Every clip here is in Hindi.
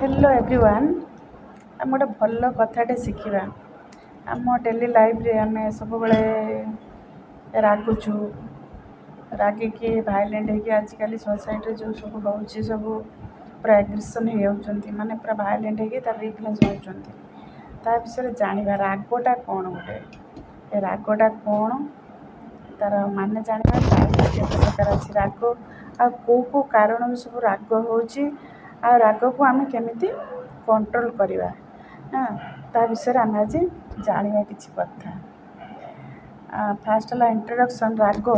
हेलो एवरीवन आम गोटे भल कथाटे शिखा आम डेली लाइफ रे आम सब रागुचु रागिकी भाइलेंट होगी आजिकल सोसाइटी जो सब रोचे सब पूरा एग्रेसन हो माने पूरा भाइलेंट होगी तार रिफ्लेक्स होती ता विषय जाना रागटा कौन गोटे रागटा कौन तार मान जाना केते प्रकार अच्छी राग आ कौ कारण सब राग होची आ राग को आम केमिति कंट्रोल करवा हाँ ता विषय आम आज जाना किसी कथा फास्ट है इंट्रोडक्शन राग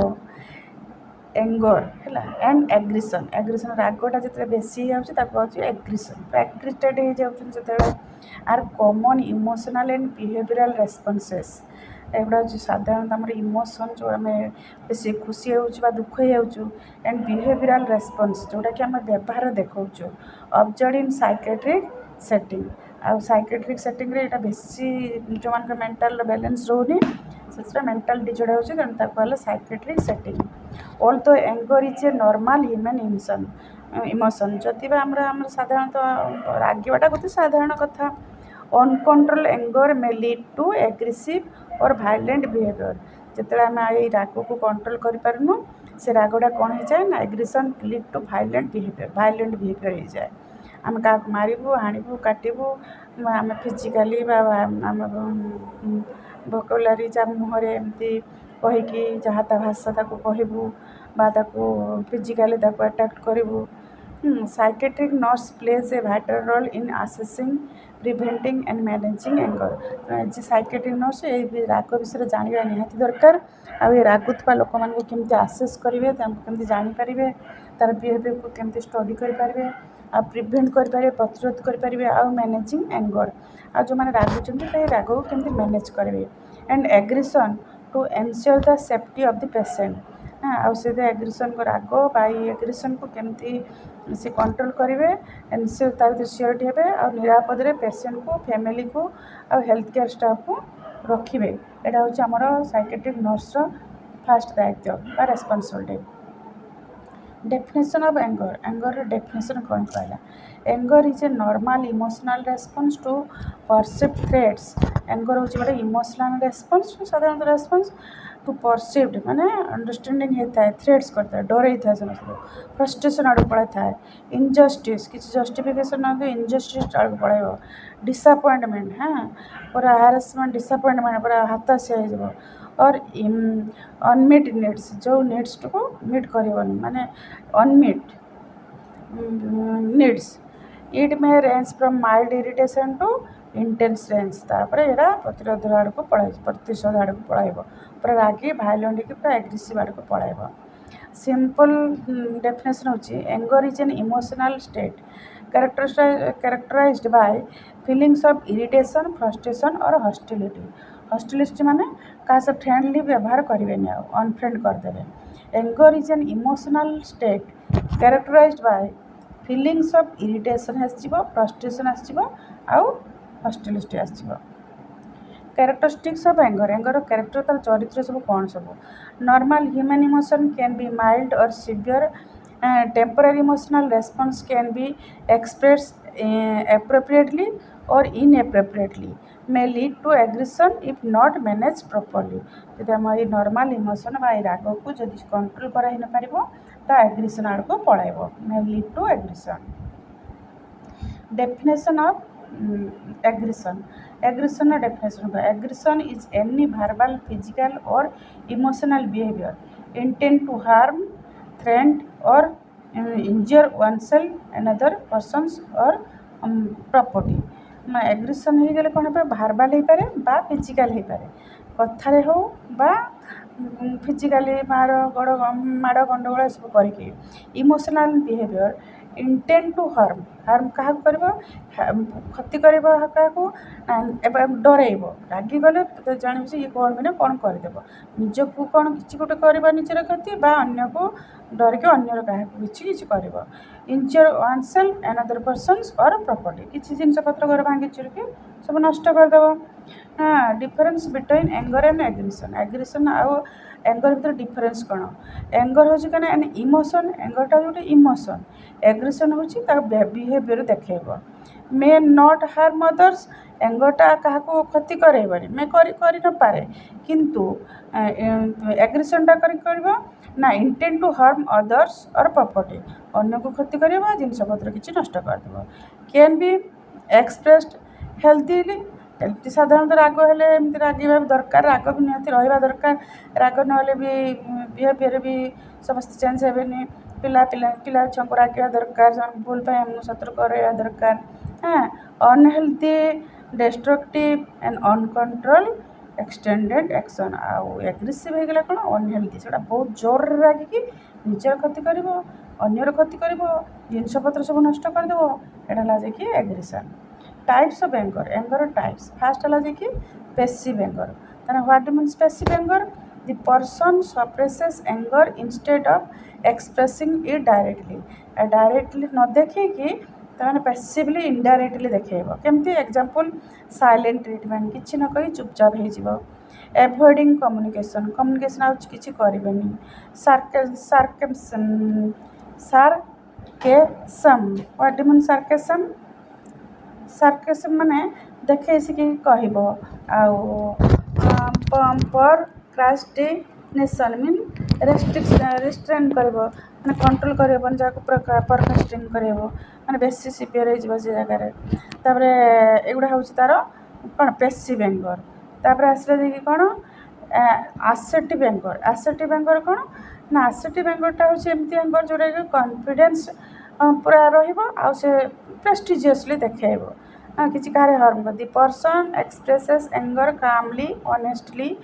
एंगर है एंड एग्रेसन एग्रेसन रागटा जो बेसी होती एग्रेसन एग्रिटेड हो जाते are common emotional and behavioural responses एगुड़ा हूँ साधारणतः आम इमोशन जो आम बेसी खुशी हो दुख हो एंड बिहेवियरल रेस्पॉन्स जोटा कि आम व्यवहार देखा ऑब्जर्व इन साइकेट्रिक सेटिंग आ साइकेट्रिक सेटिंग रे बेसी जो मान मेंटल बैलेंस रोनी से मेंटल डिजॉर्डर होची तेणु ताको psychiatric setting although anger is a normal human emotion जदि आम साधारणतः रागवाटा गोटे साधारण कथा uncontrolled anger may lead to aggressive और वायलेंट बिहेवियर जिते आम ये राग को कंट्रोल करूँ से रागटा कौन हो जाए ना aggression lead to violent behaviour हो जाए आम क्या मारू हाणु काटू आम फिजिकाली आम भोकाबुलारी जहाँ मुहरे एमती कहीकि जहाँ भाषा कहबू फिजिकाली अटैक करूँ psychiatric nurse plays a vital role in assessing preventing and managing anger psychiatric nurse ये राग विषय जाना निहाती दरकार आ रागुवा लोक मान केमती आसेस करेंगे केमती जानीपर तार बिहेवियर को केमती स्टडी करेंगे आ प्रिवेंट करेंगे प्रतिरोध करेंगे आ मैनेजिंग एंगर आ जो मैंने रागुंट राग को केमती मैनेज करेंगे and aggression to ensure the safety of the patient हाँ आउ से एग्रेसन को राग बा एग्रेसन को केमती से कंट्रोल करेंगे एनश्योर तार सियोरिटी हे आ निरापद पेशेंट को फैमिली को आ हेल्थ केयर स्टाफ को रखिए यहाँ हूँ आमर साइकेट्रिक नर्स फास्ट दायित्व responsibility definition of anger definition कौन कहला anger is a normal emotional response to perceived threats anger हूँ गोटे इमोशनल रेस्पॉन्स साधारण रेस्पॉन्स टू परसिव्ड माने अंडरस्टैंडिंग होता है थ्रेट्स करता है डर होता है समस्त फ्रस्ट्रेशन आड़ पड़े था इनजस्टिस किसी जस्टिफिकेशन ना इनजस्टिस आड़ पड़े डिसअपॉइंटमेंट हाँ पूरा हारासमेंट डिसअपॉइंटमेंट पूरा हताशा हो और अनमिट नीड्स जो नीड्स को मीट करनी माने unmet needs it may range from mild irritation to intense range तापर यहाँ प्रतिरोध आड़ को प्रतिशोध आड़ को पड़े पूरा रागी भाइलेंट की पूरा एग्रेसिव आड़ को पड़े सिंपल डेफिनेशन होची anger is an emotional state characterized by feelings of irritation frustration और हॉस्टिलिटी माने क्या से फ्रेंडली व्यवहार करेंगे अनफ्रेंड करदे anger is an emotional state characterized by feelings of irritation आसो फ्रस्ट्रेशन आसो आउ हॉस्टिलिटी आसो कैरेक्टरिस्टिक्स ऑफ एंगर कैरेक्टर तार चरित्र सब कौन सब normal human emotion can be mild और severe temporary emotional response can be express appropriately or inappropriately may lead to aggression if not managed properly जब आम ये नॉर्मल इमोशन बा राग को जब कंट्रोल कराई न पार तो एग्रेसन आड़ को पड़ेब may lead to aggression definition of aggression aggression is any verbal physical or emotional behavior intent to harm threaten or injure oneself another persons or property aggression हो गले कौन पे भारबाल हो पारे बा फिजिकाल हो पारे कथारे हो बा फिजिकाली माड़ गंडगोल सब करके emotional behaviour intent to harm क्या कर क्षति कर डरब रागी गले जान ये कौन मैंने कौन करदेव निजक कौन कि गोटे कर निजर क्षति अन्य को डरिक अन्यर क्या किसी कर इंजर वन सेल्फ एनदर पर्सन्स और प्रॉपर्टी किसी जिनस पत्र घर भांगी चुरकी सब नष्ट करदेव हाँ difference between anger and aggression आउ एंगर भितर डिफरेन्स कौन एंगर हूँ क्या एन इमोशन एंगरटा गोटे इमोशन एग्रेसन हूँ बिहेवियर देखब मे नॉट हार्म अदर्स एंगरटा क्या क्षति करेबनी मे कर न पारे किंतु एग्रेसनटा कर ना इंटेंट टू हार्म अदर्स और प्रॉपर्टी अन्य को क्षति कर जिनपतर किसी नष्ट करदेव कैन बी एक्सप्रेस्ड हेल्थीली साधारणतः राग हेल्ले एमती रागिबा दरकार राग भी निहती रहा दरकार राग ना भी बिहेवियर भी समस्त चेंज हेबेनि पिला पिला पिला छुआ रागिबा दरकार भूल सतर्क रहा दरकार हाँ unhealthy destructive and uncontrolled extended action आउ एग्रेसिव होगा कौन अनहेल्थी से बहुत जोर रागिकी निजर क्षति कर अन्यर क्षति कर जिनपतर सब नष्ट करदेव एटा कि aggression types of anger types fast है कि पैसिव एंगर ताना what means passive anger the person suppresses anger instead of expressing it directly न देखिए ताने पैसिवली इनडायरेक्टली देखेब केमती एग्जांपल साइलेंट ट्रीटमेंट किसी न कही चुपचाप हो एवॉइडिंग कम्युनिकेशन आउट किसी करेनि सार्केसम व्हाट मीन सार्केसम माने देखे सिक पर क्रास्टिनेसन मीन रेस्ट्रेन कर मैंने कंट्रोल कर जहाँ परकास्टिंग कर मैंने बेसी सीवियर हो जगह तापर एगुड़ा हूँ तार कौन पैसिव एंगर तापर आसला देखिए कौन आसेटिव एंगर कौन ना आसेटिव एंगरटा हूँ एमती एंगर जोटा कि कॉन्फिडेंस पूरा रहा से प्रेस्टिजियसली देखेब किसी कहार हार्म कर the person expresses anger calmly honestly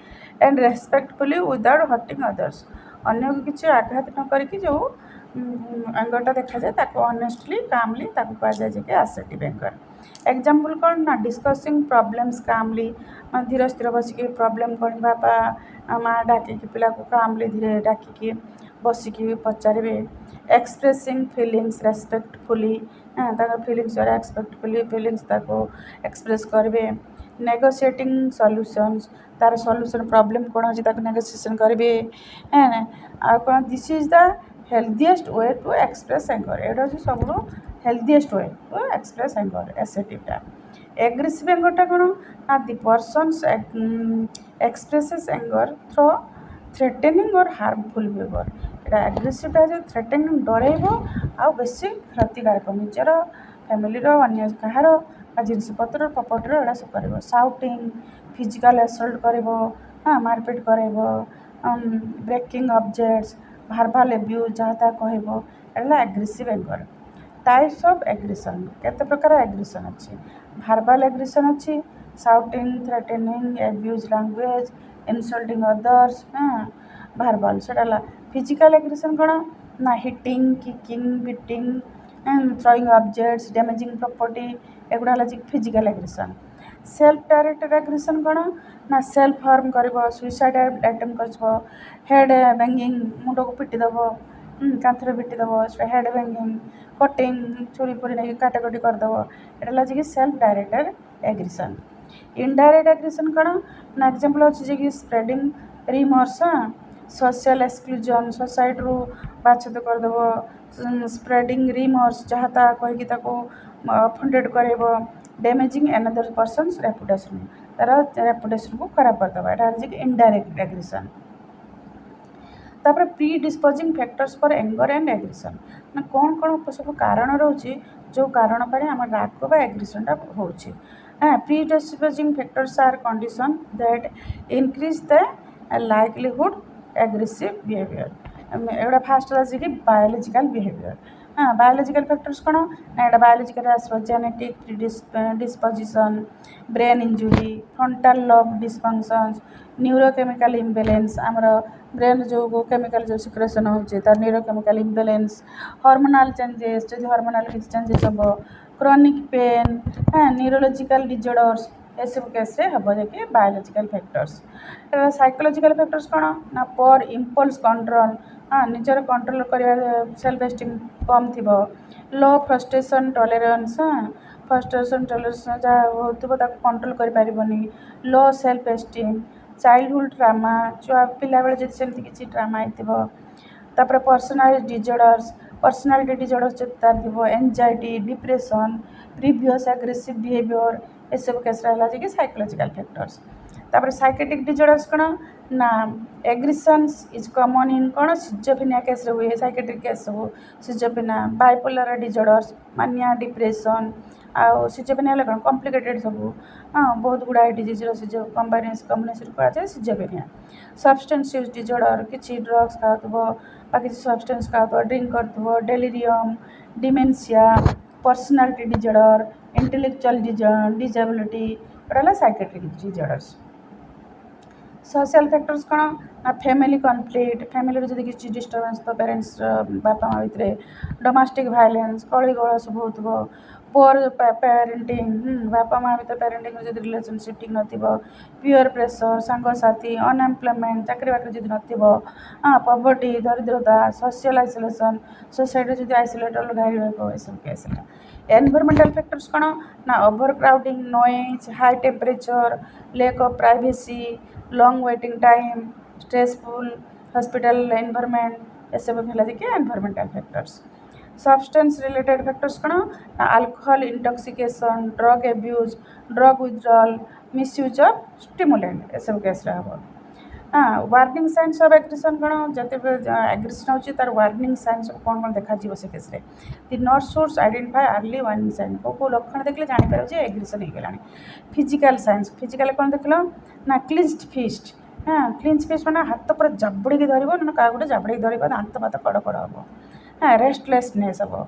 and respectfully without hurting others अन्य को किसी आघात न करके जो एंगरटा देखा जाए ताको ऑनेस्टली कामली ताको कहा जाए कि आसेटिव एंगर एग्जांपल कौन ना डिस्कसिंग प्रॉब्लम्स कामली धीर स्थिर बसिक प्रॉब्लम कौन बापा माँ डाकिकी पिला को कामली धीरे डाकिकी बसिकी पचारे एक्सप्रेसिंग फिलिंग्स रेस्पेक्टफुली फिलिंग्स द्वारा एक्सपेक्टफुली फिलिंग्स ताको एक्सप्रेस करेंगे नेगोशिएटिंग सॉल्यूशंस तार सॉल्यूशन प्रॉब्लम कौन अच्छी नेगोशिएशन करेंगे है कौन this is the healthiest way to express anger एटा हूँ सब healthiest way to express anger एसेटिवटा एग्रेसिव एंगरटा कौन ना the persons expresses anger through threatening और हार्मफुल बिहेवियर एटा एग्रेसिवटा जो थ्रेटेनिंग डरइब आउ बेसी क्षतिकारक निजर फैमिली अन्य कहार जिनपतर प्रॉपर्टी एटा सब कर साउटिंग फिजिकल असल्ट कर मारपिट कर ब्रेकिंग ऑब्जेक्ट्स भारबाल एब्यूज जहाँ तक कह aggressive anger types of aggression केते प्रकार एग्रेसन अच्छी भारबाल एग्रेसन अच्छी shouting threatening abusive language insulting others verbal से फिजिकल एग्रेसन कौन ना hitting kicking beating throwing objects damaging property एगुड़ा physical aggression self directed aggression कौन ना सेल्फ हार्म कर सुइसाइड अटेम्प्ट कर हेड बैंगिंग मुंड को पिटिदेव कांथरे पिटिदेव हेड बैंगिंग कटिंग छुरी पुरी नहीं काटाकटी करदेव एटा कि self directed aggression indirect aggression कौन ना एग्जांपल अच्छे कि स्प्रेडिंग रिमर्स सोशल एक्सक्लूजन सोसाइटी रू बाछद करदेव स्प्रेडिंग रिमर्स जहाँ ता कहीकि अफेंडेड करेब डैमेजिंग एनदर पर्सन्स रेपुटेशन तार रेपुटेशन को खराब करदेव एटा कि इनडायरेक्ट एग्रेसन तापर pre disposing factors for anger and aggression ना कौन कौन सब कारण रोचे जो कारण पर आम राग एग्रेसनटा हो predisposing factors are condition that increase the likelihood aggressive behaviour एगुड़ा फास्ट है कि बायोलॉजिकल बिहेवियर बायोलॉजिकल फैक्टर्स कौन ना एटा बायोलॉजिकल आसो genetic disposition brain injury frontal lobe dysfunctions neurochemical imbalance आमर ब्रेन जो केमिकल जो सिक्रेशन होचे तार न्यूरोकेमिकल इम्बैलेंस हार्मोनल चेंजेस जब हार्मोनल चेंजेस हम क्रोनिक पेन न्यूरोलॉजिकल डिजॉर्डर्स ये सब केस हम जे बायोलॉजिकल फैक्टर्स साइकोलॉजिकल फैक्टर्स कौन ना पर इम्पल्स कंट्रोल निजर कंट्रोल कर सेल्फ एस्टीम कम थी low frustration tolerance frustration tolerance जहाँ हो कंट्रोल कर पारिबनी low self esteem childhood trauma, ଛୁଆ ପିଲାବେଳେ ଯଦି ସେମିତି କିଛି ଟ୍ରାମା ହେଇଥିବ। ତାପରେ ପର୍ସନାଲିଟି ଡିଜର୍ଡର୍ସ ଯଦି ତାର ଥିବ, anxiety, depression, previous aggressive behaviour, ଏସବୁ କେସ୍ରେ ହେଲା ଯେ କି ସାଇକୋଲୋଜିକାଲ୍ ଫ୍ୟାକ୍ଟର୍ସ। ତାପରେ ସାଇକେଟ୍ରିକ୍ ଡିଜର୍ଡର୍ସ କ'ଣ ନା ଏଗ୍ରିସନ୍ସ ଇଜ୍ କମନ୍ ଇନ୍ କ'ଣ ସିଜୋଫ୍ରେନିଆ କେସ୍ରେ ହୁଏ, ସାଇକେଟ୍ରିକ୍ କେସ୍ ସବୁ ସିଜୋଫ୍ରେନିଆ, ବାଇପୋଲାର ଡିଜର୍ଡର୍ସ, ମାନିଆ, ଡିପ୍ରେସନ୍। ଆଉ ସିଜୋଫ୍ରେନିଆ ହେଲେ କ'ଣ କମ୍ପ୍ଲିକେଟେଡ୍ ସବୁ, ବହୁତ ଗୁଡ଼ାଏ ଡିଜିଜ୍ର କମ୍ବିନେସନ୍ କରାଯାଏ ସିଜୋଫ୍ରେନିଆ। ସବଷ୍ଟାନ୍ସ ୟୁଜ୍ ଡିଜର୍ଡର୍, କିଛି ଡ୍ରଗ୍ସ ଖାଉଥିବ ବା କିଛି ସବଷ୍ଟାନ୍ସ ଖାଉଥିବ, ଡ୍ରିଙ୍କ୍ କରୁଥିବ, ଡେଲିରିୟମ୍, ଡିମେନ୍ସିଆ, ପର୍ସନାଲିଟି ଡିଜର୍ଡର୍, ଇଣ୍ଟେଲେକ୍ଚୁଆଲ୍ ଡିଜାବିଲିଟି, ଏଗୁଡ଼ା ହେଲା ସାଇକେଟ୍ରିକ୍ ଡିଜର୍ଡର୍ସ। सोशल फैक्टर्स कौन ना फैमिली कॉन्फ्लिक्ट, फैमिली जब किसी डिस्टर्बेंस तो पेरेंट्स बापा माँ भितर, डोमेस्टिक वायलेंस, कली गोला सब हो, पुअर पेरेंटिंग, बापा माँ भर पेरेंटिंग जब रिलेशनशिप ठीक न पीयर प्रेसर, सांगसाथी, अनएम्प्लॉयमेंट, चाकरी बाकरी जब न पॉवर्टी, दरिद्रता, सोशल आइसोलेशन, सोसाइटी जब आइसोलेटेड ये सब केस। एनवायरमेंटल फैक्टर्स कौन ना overcrowding, noise, high temperature, lack of privacy, long waiting time, stressful hospital environment, ये सब है environmental factors. Substance related factors कौन ना alcohol intoxication, drug abuse, drug withdrawal, misuse of stimulant, ये सब केस हम। वार्निंग साइंस ऑफ एग्रेशन कौन जब एग्रेशन होची तार वार्निंग साइंस कौन कौन देखा से केस रे दि नर्स सोर्स आइडेंटिफाई अर्ली वार्निंग साइन को लक्षण देखले जापर जे एग्रेशन हो गला। फिजिकल साइंस, फिजिकल कौन देख ना क्लिंच्ड फिस्ट, क्लिंच फिस्ट मैंने हाथ पूरा जाबड़ी धर ना क्या गोटे जाबड़ी धर दांत फात कड़ कड़ हम, रेस्टलेसनेस हम,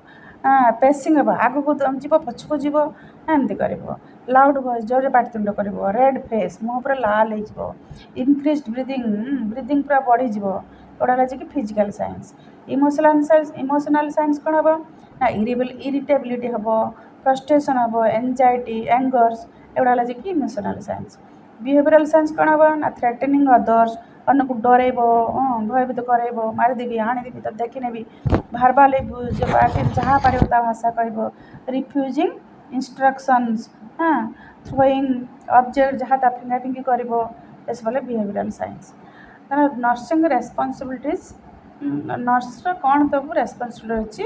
पेसिंग हम, आग को जीव पछक जीव एमती कर, लाउड वॉइस जोर पाटितुंड कर, रेड फेस मुँह पूरा लाल हो, इनक्रीज्ड ब्रीदिंग पूरा बढ़ीज, एगुड़ा है कि फिजिकल साइंस। इमोशनल साइंस कौन हम ना इरिटेबिलिटी हम, फ्रस्ट्रेशन हम, एंजाइटी, एंगर्स, एगुड़ा है कि इमोशनल साइंस। बिहेवियरल साइंस कौन हम ना थ्रेटनिंग अदर्स, अन्य को डरब, भयभीत करब, मारिदेवी हाणीदेवी तो देखने भारबाल एब्यूज, जहाँ पार भाषा कह, रिफ्यूजिंग इंस्ट्रक्शंस, थ्रोइंग ऑब्जेक्ट जहाँ ता फिंगा फिंगी कर, ये सब behavioural science. Nursing responsibilities, nurse कौन सब रेस्पॉन्सिबिलिटी अच्छी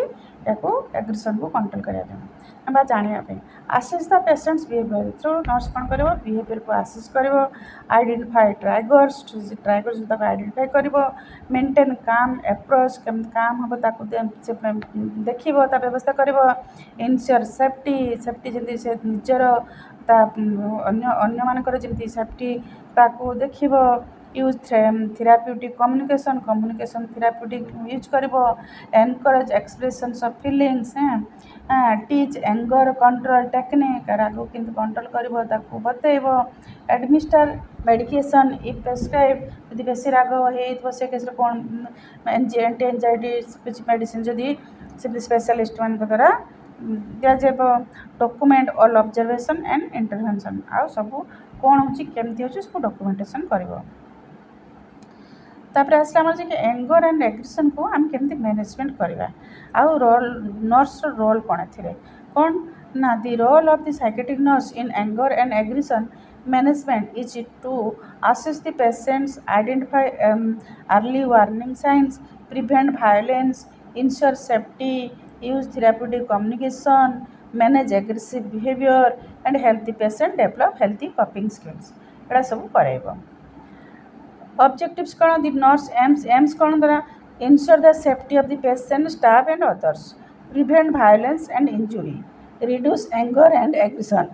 या एग्रेशन को कंट्रोल करने जानापी। आसेस द पेशेंट्स बिहेवियर, तो नर्स कौन कर बिहेवियर को आसेस कर, आइडेंटिफाई ट्राइगर्स तक आइडेंटिफाई कर, मेंटेन काम एप्रोच केम काम हम देख व्यवस्था कर, इनश्योर सेफ्टी जमी से निजर अन्य मानकर जमी सेफ्टी ताकू देख, use therapeutic communication therapeutic use कर, encourage expressions of feelings, teach anger control technique, राग कि कंट्रोल कर बतब, एडमिनिस्टर मेडिकेशन इफ प्रेस्क्राइब, यदि बेसी राग हो से केस कौन एंटी एंजाइटी कुछ मेडिसिन जदि स्पेशलिस्ट मान द्वारा दिजाब, document all observation and intervention, आउ सब कौन होमती हो सब डॉक्यूमेंटेशन कर। तापर आसला आम एंगर एंड एग्रेशन को आम केमती मैनेजमेंट करवा, आउ रोल नर्स रोल कौन ए कौन ना the role of the psychiatric nurse in anger and aggression management is to assist the patients, identify early warning signs, prevent violence, ensure safety, use therapeutic communication, manage aggressive behaviour and help the patient develop healthy coping skills, एटा सब कराइब। ऑब्जेक्टिव्स कौन दि नर्स एम्स कौन द्वारा ensure the safety of the patient, staff and others, prevent violence and injury, reduce anger and aggression,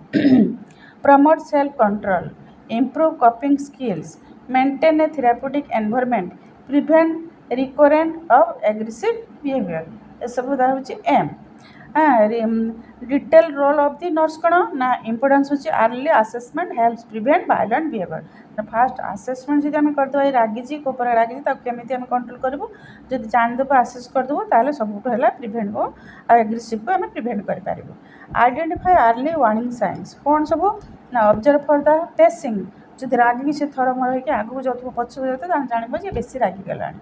promote self control, improve coping skills, maintain a therapeutic environment, prevent recurrent of aggressive behaviour, ये सब हूँ aim. Detail role of the nurse कौन ना इंपोर्टेंस होची early assessment helps prevent violent behaviour. First assessment जब आम करदे रागिजी कोपर रागिजी केमी आम कंट्रोल करूँ, जब जानदेव आसेस करदेव ताले सबूठ है प्रिवेंट को एग्रेसिव को आम प्रिवेंट करूँ। आइडेंटिफाई अर्ली वार्निंग साइंस कौन सब ना ऑब्जर्व फॉर द पेसिंग, ଯଦି ରାଗିକି ସେ ଥରମର ହେଇକି ଆଗକୁ ଯାଉଥିବ ପଛକୁ ଯାଉଥିବ ତାହେଲେ ଜାଣିବ ଯେ ବେଶୀ ରାଗିଗଲାଣି।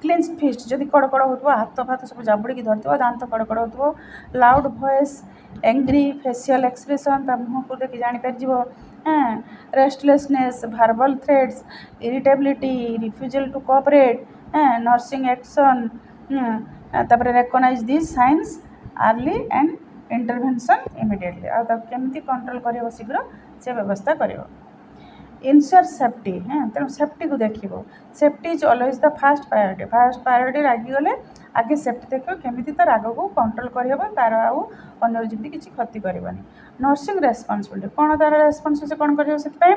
କ୍ଲିନ୍ସ ଫିଷ୍ଟ ଯଦି କଡ଼କଡ଼ ହେଉଥିବ ହାତ ଫାତ ସବୁ ଜାବୁଡ଼ିକି ଧରିଥିବ ଦାନ୍ତ କଡ଼କଡ଼ ହେଉଥିବ loud voice angry facial expression ତା ମୁହଁକୁ ଦେଖି ଜାଣିପାରିଯିବ। ରେଷ୍ଟଲେସନେସ୍ ଭାର୍ବାଲ୍ ଥ୍ରେଟ୍ସ ଇରିଟେବିଲିଟି ରିଫ୍ୟୁଜଲ୍ ଟୁ କୋଅପରେଟ୍ ନର୍ସିଂ ଆକ୍ସନ୍ ତାପରେ recognise this science early and intervention immediately. ଆଉ ତାକୁ କେମିତି କଣ୍ଟ୍ରୋଲ୍ କରିବ ଶୀଘ୍ର ସେ ବ୍ୟବସ୍ଥା କରିବ। ଇନସ୍ୟୋର ସେଫ୍ଟି ତେଣୁ ସେଫ୍ଟିକୁ ଦେଖିବ। Safety is always the first priority ରାଗିଗଲେ ଆଗେ ସେଫ୍ଟି ଦେଖିବ କେମିତି ତା ରାଗକୁ କଣ୍ଟ୍ରୋଲ୍ କରିହେବ ତାର ଆଉ ଅନ୍ୟର ଯେମିତି କିଛି କ୍ଷତି କରିବନି। ନର୍ସିଂ ରେସ୍ପନ୍ସିବିଲିଟି କ'ଣ ତାର ରେସ୍ପନ୍ସିବିଲିଟି ସେ କ'ଣ କରିବ ସେଥିପାଇଁ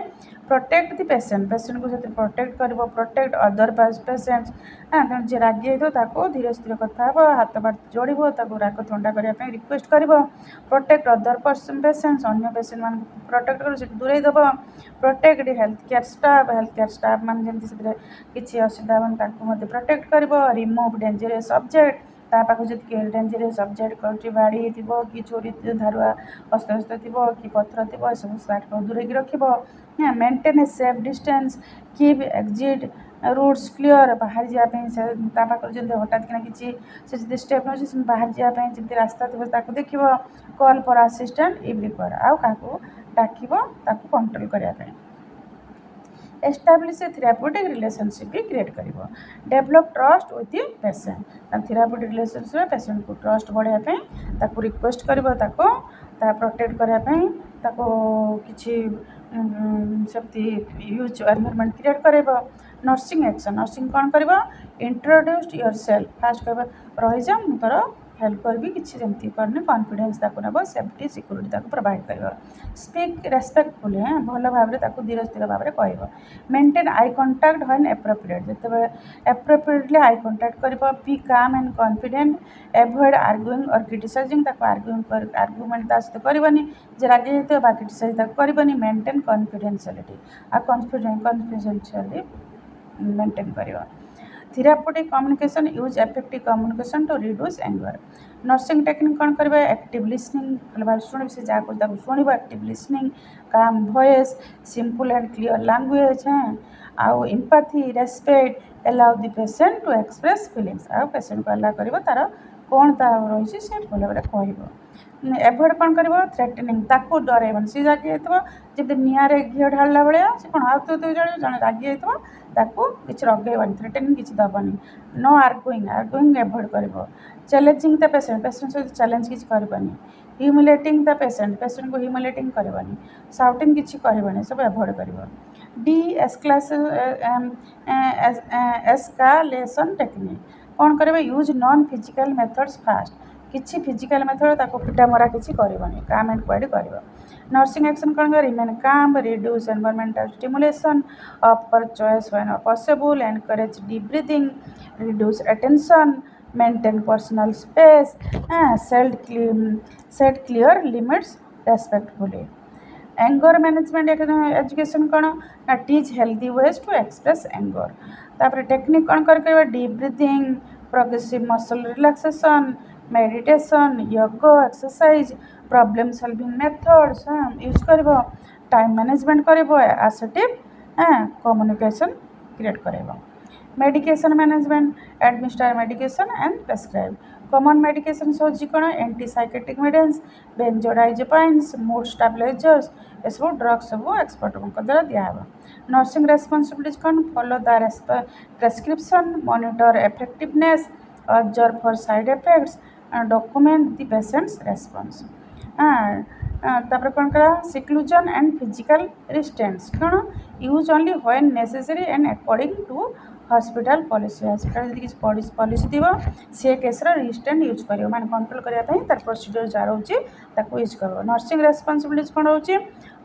ପ୍ରୋଟେକ୍ଟ ଦି ପେସେଣ୍ଟକୁ ସେଥିରେ ପ୍ରୋଟେକ୍ଟ କରିବ ପ୍ରୋଟେକ୍ଟ ଅଦର ପେସେଣ୍ଟସ୍। ତେଣୁ ଯିଏ ରାଗି ଯାଇଥିବ ତାକୁ ଧୀରେ ସ୍ଥିର କଥା ହେବ ହାତ ବାଟ ଯୋଡ଼ିବ ତାକୁ ରାଗ ଥଣ୍ଡା କରିବା ପାଇଁ ରିକ୍ୱେଷ୍ଟ କରିବ। ପ୍ରୋଟେକ୍ଟ ଅଦର ପେସେଣ୍ଟସ୍ ଅନ୍ୟ ପେସେଣ୍ଟମାନଙ୍କୁ ପ୍ରୋଟେକ୍ଟ କରିବ ସେଠି ଦୂରେଇ ଦେବ। ପ୍ରୋଟେକ୍ଟ ହେଲ୍ଥ କେୟାର ଷ୍ଟାଫ୍ ମାନେ ଯେମିତି ସେଥିରେ କିଛି ଅସୁବିଧା ହେବନି ତାଙ୍କୁ ମଧ୍ୟ ପ୍ରୋଟେକ୍ଟ କରିବ। ରିମୁଭ୍ ଡେଞ୍ଜରିୟସ୍ ଅବଜେକ୍ଟ ତା ପାଖକୁ ଯଦି ଡେଞ୍ଜରିୟସ୍ ଅବଜେକ୍ଟ କରୁଛି ବାଡ଼ି ଥିବ କି ଛୁରୀ ଧାରୁଆ ଅସ୍ତ୍ର ଥିବ କି ପଥର ଥିବ ଏସବୁ ତାକୁ ଦୂରେଇକି ରଖିବ। Maintain a safe distance keep exit routes clear ବାହାରି ଯିବା ପାଇଁ ସେ ତା ପାଖରେ ଯେମିତି ହଠାତ୍ କିନା କିଛି ସେ ଯଦି ଷ୍ଟେପ୍ ନେଉଛି ସେମିତି ବାହାରି ଯିବା ପାଇଁ ଯେମିତି ରାସ୍ତା ଥିବ ତାକୁ ଦେଖିବ। Call for assistant if required ଆଉ କାହାକୁ ଡାକିବ ତାକୁ କଣ୍ଟ୍ରୋଲ୍ କରିବା ପାଇଁ। ଏଷ୍ଟାବ୍ଲିଶ୍ ଏ ଥେରାପ୍ୟୁଟିକ୍ ରିଲେସନସିପ୍ ବି କ୍ରିଏଟ୍ କରିବ। Develop trust with the patient therapeutic ରିଲେସନସିପ୍ରେ ପେସେଣ୍ଟକୁ ଟ୍ରଷ୍ଟ ବଢ଼ାଇବା ପାଇଁ ତାକୁ ରିକ୍ୱେଷ୍ଟ କରିବ ତାକୁ ତା ପ୍ରୋଟେକ୍ଟ କରିବା ପାଇଁ ତାକୁ କିଛି ସେମିତି ୟୁଜ୍ ଏନଭାରମେଣ୍ଟ କ୍ରିଏଟ୍ କରାଇବ। ନର୍ସିଂ ଆକ୍ସନ୍ ନର୍ସିଂ କ'ଣ କରିବ ଇଣ୍ଟ୍ରୋଡ୍ୟୁସ୍ ୟୁଅର୍ ସେଲ୍ଫ ଫାଷ୍ଟ କହିବ ରହିଯା ମୁଁ ତୋର ହେଲ୍ପ କରିବି କିଛି ଯେମିତି କରିନି କନଫିଡେନ୍ସ ତାକୁ ନେବ ସେଫ୍ଟି ସିକ୍ୟୁରିଟି ତାକୁ ପ୍ରୋଭାଇଡ଼ କରିବ। ସ୍ପିକ୍ ରେସ୍ପେକ୍ଟଫୁଲି ଭଲ ଭାବରେ ତାକୁ ଧୀର ସ୍ଥିର ଭାବରେ କହିବ। Maintain eye contact when appropriate ଯେତେବେଳେ ଆପ୍ରୋପ୍ରିଏଟଲି ଆଇ କଣ୍ଟାକ୍ଟ କରିବ। ବି କାମ୍ ଆଣ୍ଡ କନଫିଡେଣ୍ଟ ଏଭଏଡ଼ ଆର୍ଗୁଇଂ ଅର୍ କ୍ରିଟିସାଇଜିଂ ତାକୁ ଆର୍ଗୁମେଣ୍ଟ ତା ସହିତ କରିବନି ଯେ ରାଗି ଯାଇଥିବ ବା କ୍ରିଟିସାଇଜ୍ ତାକୁ କରିବନି। ମେଣ୍ଟେନ୍ କନଫିଡେନ୍ସିଆଲିଟି ଆଉ କନଫିଡେନ୍ସିଆଲି ମେଣ୍ଟେନ୍ କରିବ। Therapeutic communication use effective communication to reduce anger. Nursing technique କ'ଣ କରିବ ଆକ୍ଟିଭ୍ ଲିସନିଂ ଭଲ ଭାବରେ ଶୁଣିବ ସେ ଯାହା କହୁଛି ତାକୁ ଶୁଣିବ ଆକ୍ଟିଭ୍ ଲିସନିଂ କାମ୍ voice simple and clear language ଆଉ ଏମ୍ପାଥି ରେସ୍ପେକ୍ଟ ଆଲାଉ ଦି ପେସେଣ୍ଟ ଟୁ ଏକ୍ସପ୍ରେସ୍ ଫିଲିଙ୍ଗସ୍ ଆଉ ପେସେଣ୍ଟକୁ ଆଲାଉ କରିବ ତାର କ'ଣ ତା ରହିଛି ସେ ଭଲ ଭାବରେ କହିବ। ଏଭଏଡ଼ କ'ଣ କରିବ ଥ୍ରେଟନିଂ ତାକୁ ଡରାଇବନି ସେ ରାଗି ଯାଇଥିବ ଯେମିତି ନିଆଁରେ ଘିଅ ଢାଳିଲା ଭଳିଆ ସେ କ'ଣ ଆଉ ତୁ ଜଣେ ରାଗି ଯାଇଥିବ ତାକୁ କିଛି ରଗେଇବନି ଥ୍ରେଟନିଂ କିଛି ଦେବନି। ନୋ ଆର୍ଗୁଇଂ ଏଭଏଡ଼ କରିବ। ଚ୍ୟାଲେଞ୍ଜିଂ ଦ ପେସେଣ୍ଟ ସହିତ ଚ୍ୟାଲେଞ୍ଜ କିଛି କରିବନି। ହ୍ୟୁମିଲେଟିଂ ଦ ପେସେଣ୍ଟକୁ ହ୍ୟୁମିଲେଟିଂ କରିବନି। ସାଉଟିଂ କିଛି କରିବନି ସବୁ ଏଭଏଡ଼ କରିବ। ଡି ଏସ୍କାଲେସନ୍ ଟେକ୍ନିକ୍ କ'ଣ କରିବ use non physical methods first କିଛି ଫିଜିକାଲ୍ ମେଥଡ଼ ତାକୁ ପିଟା ମରା କିଛି କରିବନି କାମ୍ ଆଣ୍ଡ କ୍ୱାଇଟ୍ କରିବ। ନର୍ସିଂ ଆକ୍ସନ୍ କ'ଣ କରିବ remain calm reduce environmental stimulation offer choice when possible encourage deep breathing reduce attention maintain personal space set clear limits respectfully. Anger management education कौन ना teach healthy ways to express anger. तापर टेक्निक कौन कर deep breathing progressive muscle relaxation meditation yoga exercise problem solving methods use कर टाइम मैनेजमेंट कर असर्टिव कम्युनिकेशन क्रिएट कर। Medication management administer medication and prescribe common medication हूँ कौन antipsychotic medicines benzodiazepines mood stabilisers एसबू ड्रग्स सब एक्सपर्ट द्वारा दिहब। नर्सिंग रेस्पॉन्सिबिलिटीज कौन follow the prescription monitor effectiveness observe for side effects document the patient's response. तापर कौन करा सिक्लूजन एंड फिजिकल रिस्ट्रेंट्स कौन use only when necessary and according to hospital policy जब किसी पॉलिसी थी सी केस रिस्ट्रेंट यूज कर मैंने कंट्रोल करने तार प्रोसीजर जहाँ रोचे यूज कर। नर्सिंग रेस्पॉन्सिबिलिटीज कौन रोचे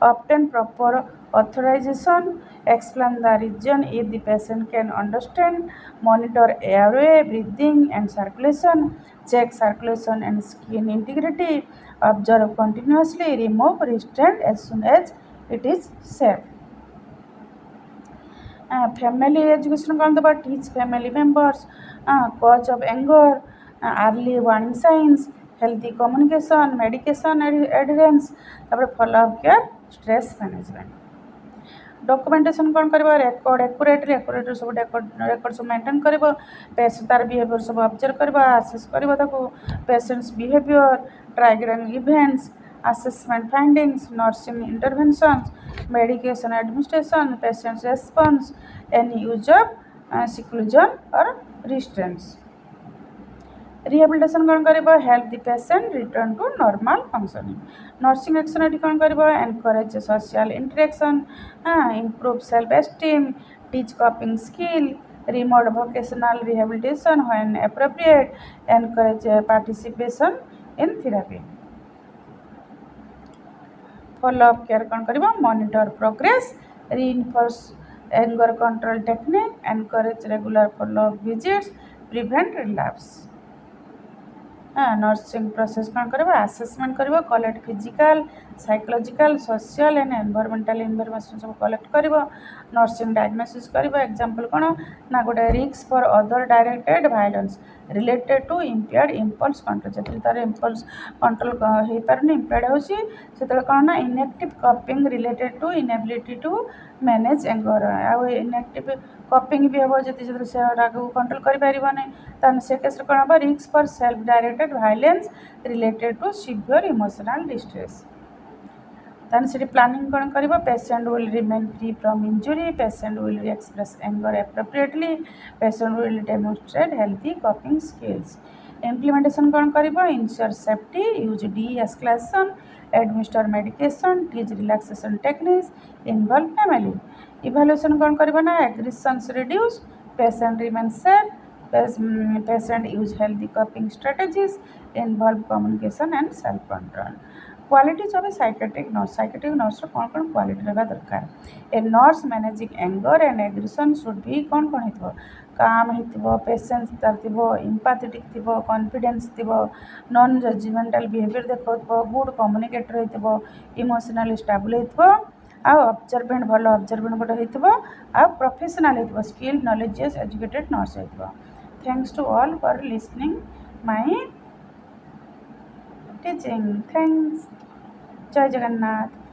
obtain proper authorisation explain the reason if the patient can understand monitor airway breathing and circulation check circulation and skin integrity observe continuously remove restraint as soon as it is safe. Family education कौन दबा teach family members cause of anger early warning signs healthy communication medication adherence follow up care stress management. Documentation कौन कर रेकर्ड एक्यूरेटली सब रेकर्ड सब मेंटेन कर पेशेंट तार बिहेवियर सब ऑब्जर्व कर आसेस कर patient's behaviour triggering events assessment findings nursing interventions medication administration patient's response any use of seclusion और रिस्ट्रेंट्स रिहेबिलिटेशन कौन कर help the patient return to normal functioning nursing action ये कौन कर encourage social interaction improve self esteem teach coping skill promote vocational rehabilitation when appropriate encourage participation in therapy follow up care कौन कर monitor progress reinforce anger control technique encourage regular follow up visits prevent relapse nursing process कौन कर आसेसमेंट कर collect physical psychological social and environmental information सब कलेक्ट कर नर्सिंग डायग्नोसिस कर एग्जांपल कौन ना गोटे risk for other directed violence related to impaired impulse control जो तार इम्पल्स कंट्रोल हो पारे इम्पेयर्ड हो कौन ना ineffective coping related to inability to manage anger आउ इनएक्टिव कपिंग भी हम जो से राग को कंट्रोल कर से केस कौन हम risk for self directed violence related to severe emotional distress से प्लानिंग कौन कर patient will remain free from injury patient will express anger appropriately patient will demonstrate healthy coping skills implementation कौन कर ensure safety use deescalation administer medication teach relaxation techniques involve family evaluation कौन कर aggressions reduce patient remain safe patient use healthy coping strategies involve communication and self control qualities of A psychiatric nurse कौन कौन क्वालिटी रहा दरकार a nurse managing anger and aggression should भी कौन कौन हो काम हो पेशेंस तार थो इम्पाथेटिक थो कॉन्फिडेंस थो नॉन जजमेंटल बिहेवियर देखो गुड कम्युनिकेटर हो इमोशनल स्टेबल हो ऑब्जर्वेंट भल ऑब्जर्वेंट गोटे हो प्रोफेशनल हो स्किल नॉलेजियस एजुकेटेड नर्स हो thanks to all for listening my teaching thanks जय जगन्नाथ।